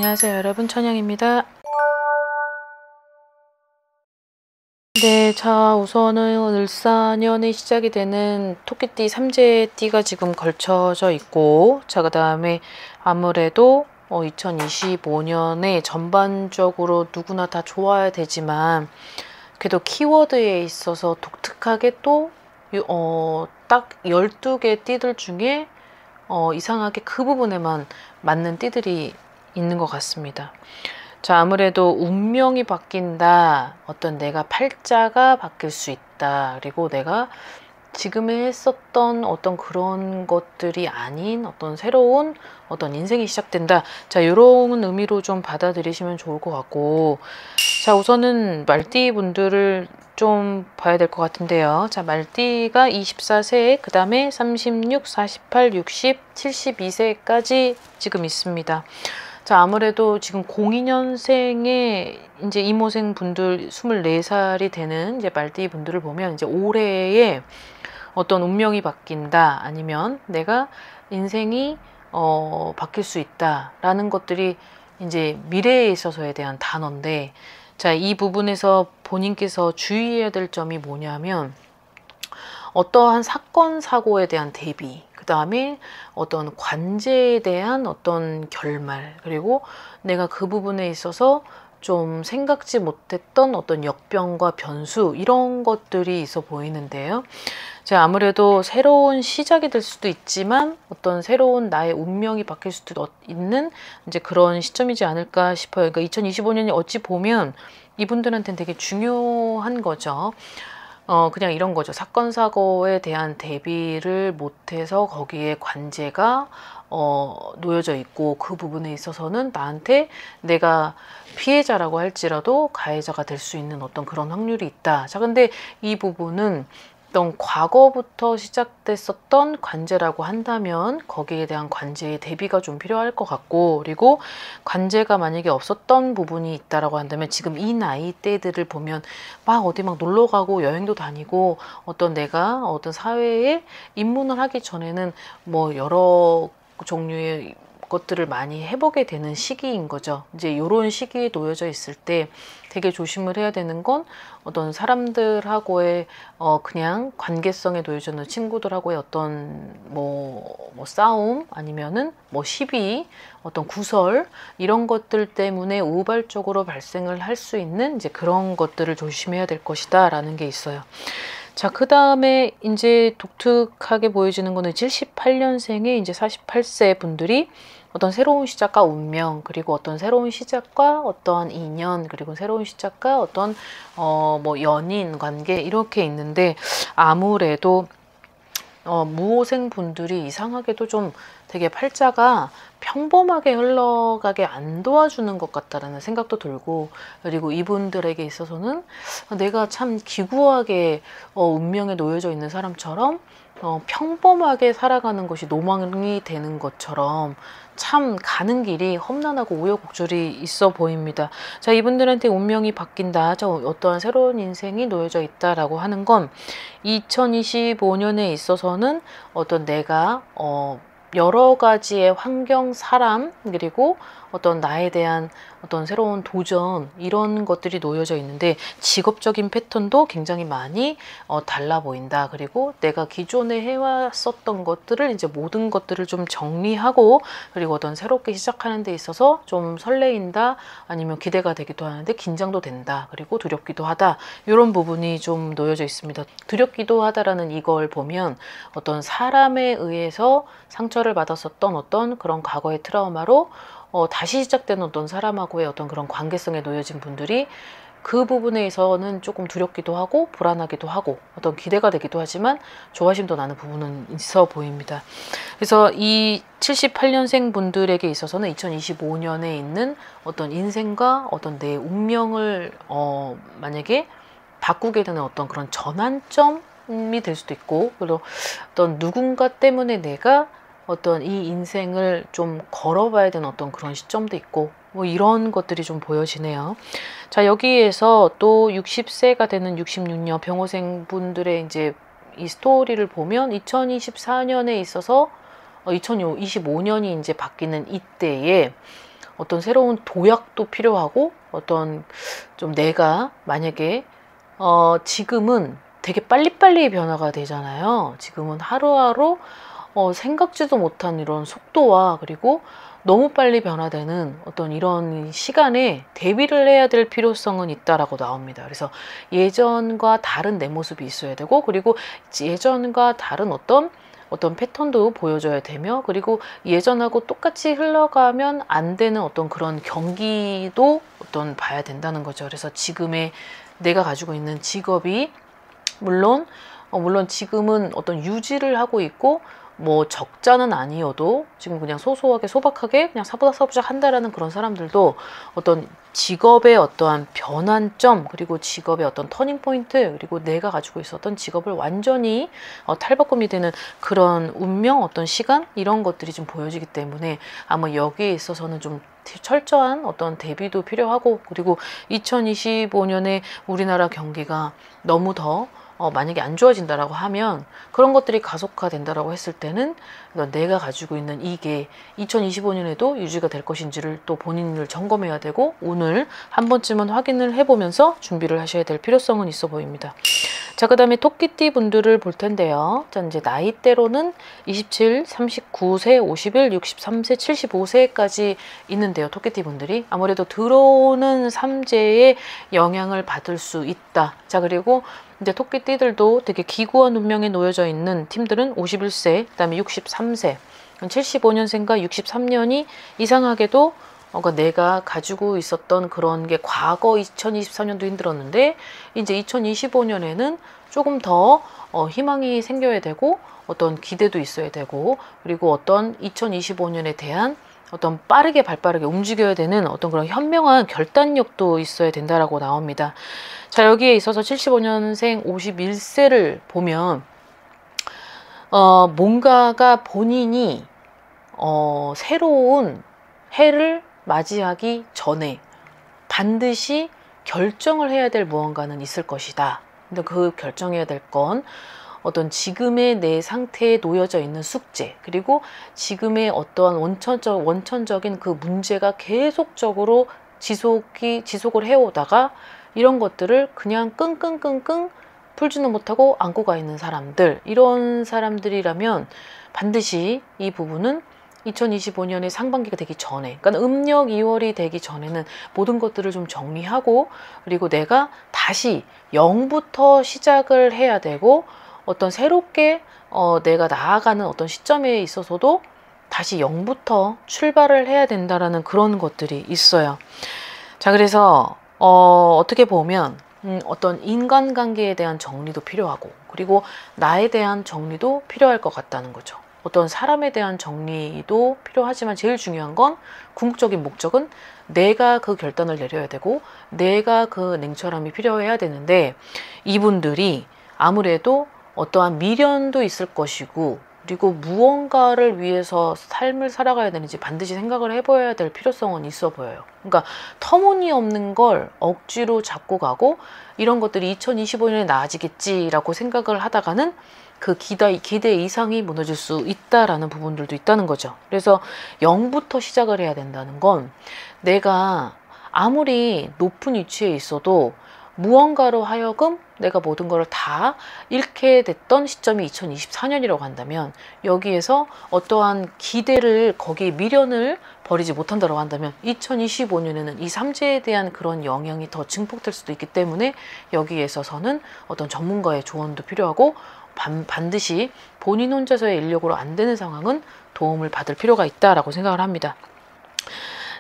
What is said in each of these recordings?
안녕하세요 여러분, 천영입니다. 네, 자 우선은 을사년에 시작이 되는 토끼띠 삼재띠가 지금 걸쳐져 있고, 자 그 다음에 아무래도 2025년에 전반적으로 누구나 다 좋아야 되지만 그래도 키워드에 있어서 독특하게 또 딱 12개 띠들 중에 이상하게 그 부분에만 맞는 띠들이 있는 것 같습니다. 자, 아무래도 운명이 바뀐다. 어떤 내가 팔자가 바뀔 수 있다. 그리고 내가 지금에 했었던 어떤 그런 것들이 아닌 어떤 새로운 어떤 인생이 시작된다. 자, 이런 의미로 좀 받아들이시면 좋을 것 같고, 자 우선은 말띠 분들을 좀 봐야 될 것 같은데요. 자, 말띠가 24세, 그 다음에 36, 48, 60, 72세까지 지금 있습니다. 자, 아무래도 지금 02년생의 이제 이모생 분들 24살이 되는 이제 말띠 분들을 보면 이제 올해에 어떤 운명이 바뀐다, 아니면 내가 인생이 바뀔 수 있다라는 것들이 이제 미래에 있어서에 대한 단어인데, 자, 이 부분에서 본인께서 주의해야 될 점이 뭐냐면, 어떠한 사건 사고에 대한 대비, 그 다음에 어떤 관제에 대한 어떤 결말, 그리고 내가 그 부분에 있어서 좀 생각지 못했던 어떤 역병과 변수, 이런 것들이 있어 보이는데요. 자, 아무래도 새로운 시작이 될 수도 있지만 어떤 새로운 나의 운명이 바뀔 수도 있는 이제 그런 시점이지 않을까 싶어요. 그러니까 2025년이 어찌 보면 이분들한테는 되게 중요한 거죠. 그냥 이런 거죠. 사건 사고에 대한 대비를 못해서 거기에 관제가 놓여져 있고, 그 부분에 있어서는 나한테 내가 피해자라고 할지라도 가해자가 될 수 있는 어떤 그런 확률이 있다. 자, 근데 이 부분은 어떤 과거부터 시작됐었던 관제라고 한다면 거기에 대한 관제의 대비가 좀 필요할 것 같고, 그리고 관제가 만약에 없었던 부분이 있다라고 한다면 지금 이 나이대들을 보면 막 어디 막 놀러 가고 여행도 다니고, 어떤 내가 어떤 사회에 입문을 하기 전에는 뭐 여러 종류의 것들을 많이 해보게 되는 시기인 거죠. 이제 이런 시기에 놓여져 있을 때 되게 조심을 해야 되는 건, 어떤 사람들하고의 그냥 관계성에 놓여져 있는 친구들하고의 어떤 뭐 싸움, 아니면은 뭐 시비, 어떤 구설, 이런 것들 때문에 우발적으로 발생을 할 수 있는 이제 그런 것들을 조심해야 될 것이다 라는 게 있어요. 자, 그 다음에 이제 독특하게 보여지는 거는 78년생의 이제 48세 분들이 어떤 새로운 시작과 운명, 그리고 어떤 새로운 시작과 어떤 인연, 그리고 새로운 시작과 어떤 뭐 연인 관계, 이렇게 있는데, 아무래도 무호생 분들이 이상하게도 좀 되게 팔자가 평범하게 흘러가게 안 도와주는 것 같다라는 생각도 들고, 그리고 이분들에게 있어서는 내가 참 기구하게 운명에 놓여져 있는 사람처럼 평범하게 살아가는 것이 노망이 되는 것처럼 참 가는 길이 험난하고 우여곡절이 있어 보입니다. 자, 이분들한테 운명이 바뀐다, 저 어떠한 새로운 인생이 놓여져 있다라고 하는 건 2025년에 있어서는 어떤 내가 여러 가지의 환경, 사람, 그리고 어떤 나에 대한 어떤 새로운 도전, 이런 것들이 놓여져 있는데, 직업적인 패턴도 굉장히 많이 달라 보인다. 그리고 내가 기존에 해왔었던 것들을 이제 모든 것들을 좀 정리하고, 그리고 어떤 새롭게 시작하는 데 있어서 좀 설레인다, 아니면 기대가 되기도 하는데 긴장도 된다, 그리고 두렵기도 하다, 이런 부분이 좀 놓여져 있습니다. 두렵기도 하다라는 이걸 보면 어떤 사람에 의해서 상처를 받았었던 어떤 그런 과거의 트라우마로 다시 시작되는 어떤 사람하고의 어떤 그런 관계성에 놓여진 분들이 그 부분에서는 조금 두렵기도 하고 불안하기도 하고 어떤 기대가 되기도 하지만 조바심도 나는 부분은 있어 보입니다. 그래서 이 78년생 분들에게 있어서는 2025년에 있는 어떤 인생과 어떤 내 운명을 만약에 바꾸게 되는 어떤 그런 전환점이 될 수도 있고, 그리고 어떤 누군가 때문에 내가 어떤 이 인생을 좀 걸어봐야 되는 어떤 그런 시점도 있고, 뭐 이런 것들이 좀 보여지네요. 자, 여기에서 또 60세가 되는 66년 병호생 분들의 이제 이 스토리를 보면 2024년에 있어서 2025년이 이제 바뀌는 이때에 어떤 새로운 도약도 필요하고 어떤 좀 내가 만약에 지금은 되게 빨리빨리 변화가 되잖아요. 지금은 하루하루 생각지도 못한 이런 속도와 그리고 너무 빨리 변화되는 어떤 이런 시간에 대비를 해야 될 필요성은 있다라고 나옵니다. 그래서 예전과 다른 내 모습이 있어야 되고 그리고 예전과 다른 어떤 패턴도 보여줘야 되며 그리고 예전하고 똑같이 흘러가면 안 되는 어떤 그런 경기도 봐야 된다는 거죠. 그래서 지금의 내가 가지고 있는 직업이 물론 지금은 어떤 유지를 하고 있고 뭐 적자는 아니어도 지금 그냥 소소하게 소박하게 그냥 사부작사부작 한다라는 그런 사람들도 어떤 직업의 어떠한 변환점 그리고 직업의 어떤 터닝 포인트 그리고 내가 가지고 있었던 직업을 완전히 탈바꿈이 되는 그런 운명 어떤 시간 이런 것들이 좀 보여지기 때문에 아마 여기에 있어서는 좀 철저한 어떤 대비도 필요하고 그리고 2025년에 우리나라 경기가 너무 더 만약에 안 좋아진다라고 하면 그런 것들이 가속화된다라고 했을 때는 내가 가지고 있는 이게 2025년에도 유지가 될 것인지를 또 본인을 점검해야 되고 오늘 한 번쯤은 확인을 해보면서 준비를 하셔야 될 필요성은 있어 보입니다. 자, 그 다음에 토끼띠 분들을 볼 텐데요. 자, 이제 나이대로는 27, 39세, 51, 63세, 75세까지 있는데요. 토끼띠 분들이 아무래도 들어오는 삼재의 영향을 받을 수 있다. 자, 그리고 이제 토끼띠들도 되게 기구한 운명에 놓여져 있는 팀들은 51세, 그 다음에 63세, 75년생과 63년이 이상하게도 내가 가지고 있었던 그런 게 과거 2024년도 힘들었는데 이제 2025년에는 조금 더 희망이 생겨야 되고 어떤 기대도 있어야 되고 그리고 어떤 2025년에 대한 어떤 발빠르게 움직여야 되는 어떤 그런 현명한 결단력도 있어야 된다라고 나옵니다. 자, 여기에 있어서 75년생 51세를 보면 뭔가가 본인이 새로운 해를 맞이하기 전에 반드시 결정을 해야 될 무언가는 있을 것이다. 근데 그 결정해야 될 건 어떤 지금의 내 상태에 놓여져 있는 숙제 그리고 지금의 어떠한 원천적인 그 문제가 계속적으로 지속을 해오다가 이런 것들을 그냥 끙끙끙끙 풀지는 못하고 안고 가 있는 사람들 이런 사람들이라면 반드시 이 부분은 2025년의 상반기가 되기 전에 그러니까 음력 2월이 되기 전에는 모든 것들을 좀 정리하고 그리고 내가 다시 0부터 시작을 해야 되고 어떤 새롭게 내가 나아가는 어떤 시점에 있어서도 다시 0부터 출발을 해야 된다라는 그런 것들이 있어요. 자, 그래서 어떻게 보면 어떤 인간관계에 대한 정리도 필요하고 그리고 나에 대한 정리도 필요할 것 같다는 거죠. 어떤 사람에 대한 정리도 필요하지만 제일 중요한 건 궁극적인 목적은 내가 그 결단을 내려야 되고 내가 그 냉철함이 필요해야 되는데 이분들이 아무래도 어떠한 미련도 있을 것이고 그리고 무언가를 위해서 삶을 살아가야 되는지 반드시 생각을 해봐야 될 필요성은 있어 보여요. 그러니까 터무니없는 걸 억지로 잡고 가고 이런 것들이 2025년에 나아지겠지라고 생각을 하다가는 그 기대 이상이 무너질 수 있다라는 부분들도 있다는 거죠. 그래서 0부터 시작을 해야 된다는 건 내가 아무리 높은 위치에 있어도 무언가로 하여금 내가 모든 걸 다 잃게 됐던 시점이 2024년이라고 한다면 여기에서 어떠한 기대를 거기에 미련을 버리지 못한다고 한다면 2025년에는 이 삼재에 대한 그런 영향이 더 증폭될 수도 있기 때문에 여기에 있어서는 어떤 전문가의 조언도 필요하고 반드시 본인 혼자서의 인력으로 안 되는 상황은 도움을 받을 필요가 있다라고 생각을 합니다.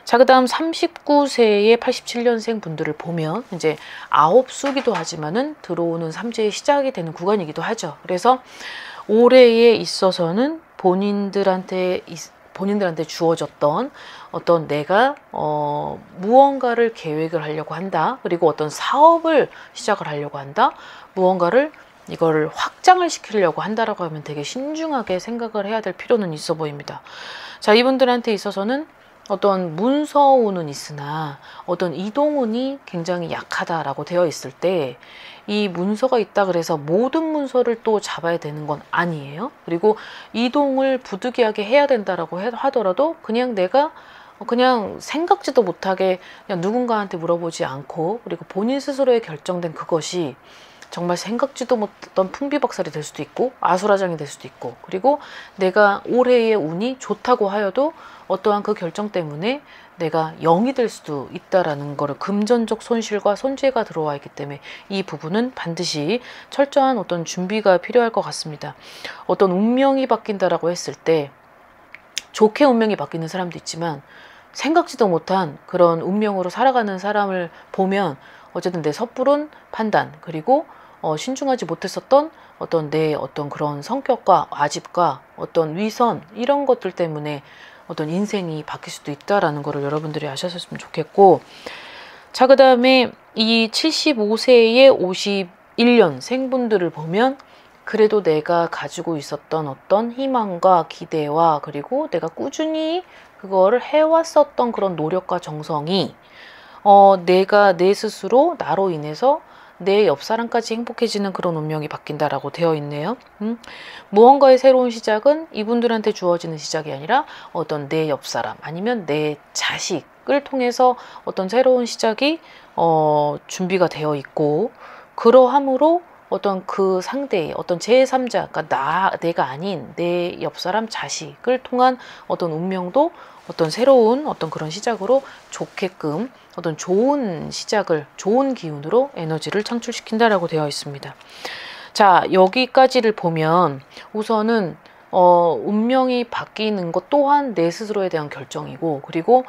자, 그 다음 39세의 87년생 분들을 보면 이제 9수기도 하지만은 들어오는 삼재의 시작이 되는 구간이기도 하죠. 그래서 올해에 있어서는 본인들한테 주어졌던 어떤 내가 무언가를 계획을 하려고 한다. 그리고 어떤 사업을 시작을 하려고 한다. 무언가를 이거를 확장을 시키려고 한다라고 하면 되게 신중하게 생각을 해야 될 필요는 있어 보입니다. 자, 이분들한테 있어서는 어떤 문서운은 있으나 어떤 이동운이 굉장히 약하다라고 되어 있을 때 이 문서가 있다 그래서 모든 문서를 또 잡아야 되는 건 아니에요. 그리고 이동을 부득이하게 해야 된다라고 하더라도 그냥 내가 그냥 생각지도 못하게 그냥 누군가한테 물어보지 않고, 그리고 본인 스스로에 결정된 그것이 정말 생각지도 못했던 풍비박살이 될 수도 있고 아수라장이 될 수도 있고, 그리고 내가 올해의 운이 좋다고 하여도 어떠한 그 결정 때문에 내가 0이 될 수도 있다라는 거를, 금전적 손실과 손재가 들어와 있기 때문에 이 부분은 반드시 철저한 어떤 준비가 필요할 것 같습니다. 어떤 운명이 바뀐다라고 했을 때 좋게 운명이 바뀌는 사람도 있지만 생각지도 못한 그런 운명으로 살아가는 사람을 보면 어쨌든 내 섣부른 판단, 그리고 신중하지 못했었던 어떤 내 어떤 그런 성격과 아집과 어떤 위선, 이런 것들 때문에 어떤 인생이 바뀔 수도 있다라는 거를 여러분들이 아셨으면 좋겠고, 자, 그 다음에 이 75세의 51년 생분들을 보면 그래도 내가 가지고 있었던 어떤 희망과 기대와, 그리고 내가 꾸준히 그거를 해왔었던 그런 노력과 정성이 내가 내 스스로 나로 인해서 내 옆 사람까지 행복해지는 그런 운명이 바뀐다라고 되어 있네요. 무언가의 새로운 시작은 이분들한테 주어지는 시작이 아니라 어떤 내 옆 사람 아니면 내 자식을 통해서 어떤 새로운 시작이 준비가 되어 있고, 그러함으로 어떤 그 상대의 어떤 제3자, 그러니까 내가 아닌 내 옆 사람 자식을 통한 어떤 운명도 어떤 새로운 어떤 그런 시작으로 좋게끔 어떤 좋은 시작을, 좋은 기운으로 에너지를 창출시킨다라고 되어 있습니다. 자, 여기까지를 보면 우선은 운명이 바뀌는 것 또한 내 스스로에 대한 결정이고, 그리고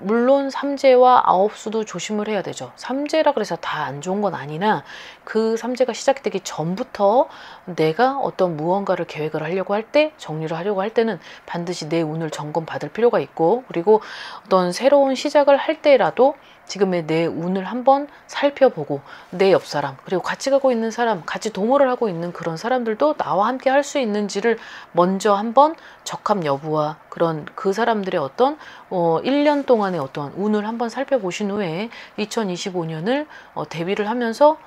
물론 삼재와 아홉수도 조심을 해야 되죠. 삼재라 그래서 다 안 좋은 건 아니나 그 삼재가 시작되기 전부터 내가 어떤 무언가를 계획을 하려고 할 때, 정리를 하려고 할 때는 반드시 내 운을 점검 받을 필요가 있고, 그리고 어떤 새로운 시작을 할 때라도 지금의 내 운을 한번 살펴보고, 내 옆 사람, 그리고 같이 가고 있는 사람, 같이 동호를 하고 있는 그런 사람들도 나와 함께 할 수 있는지를 먼저 한번 적합 여부와 그런 그 사람들의 어떤 1년 동안의 어떤 운을 한번 살펴보신 후에 2025년을 대비를 하면서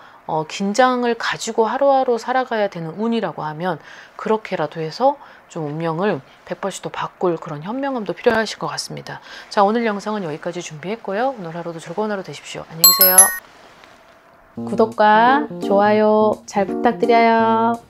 긴장을 가지고 하루하루 살아가야 되는 운이라고 하면 그렇게라도 해서 좀 운명을 180도 바꿀 그런 현명함도 필요하실 것 같습니다. 자, 오늘 영상은 여기까지 준비했고요. 오늘 하루도 즐거운 하루 되십시오. 안녕히 계세요. 구독과 좋아요 잘 부탁드려요.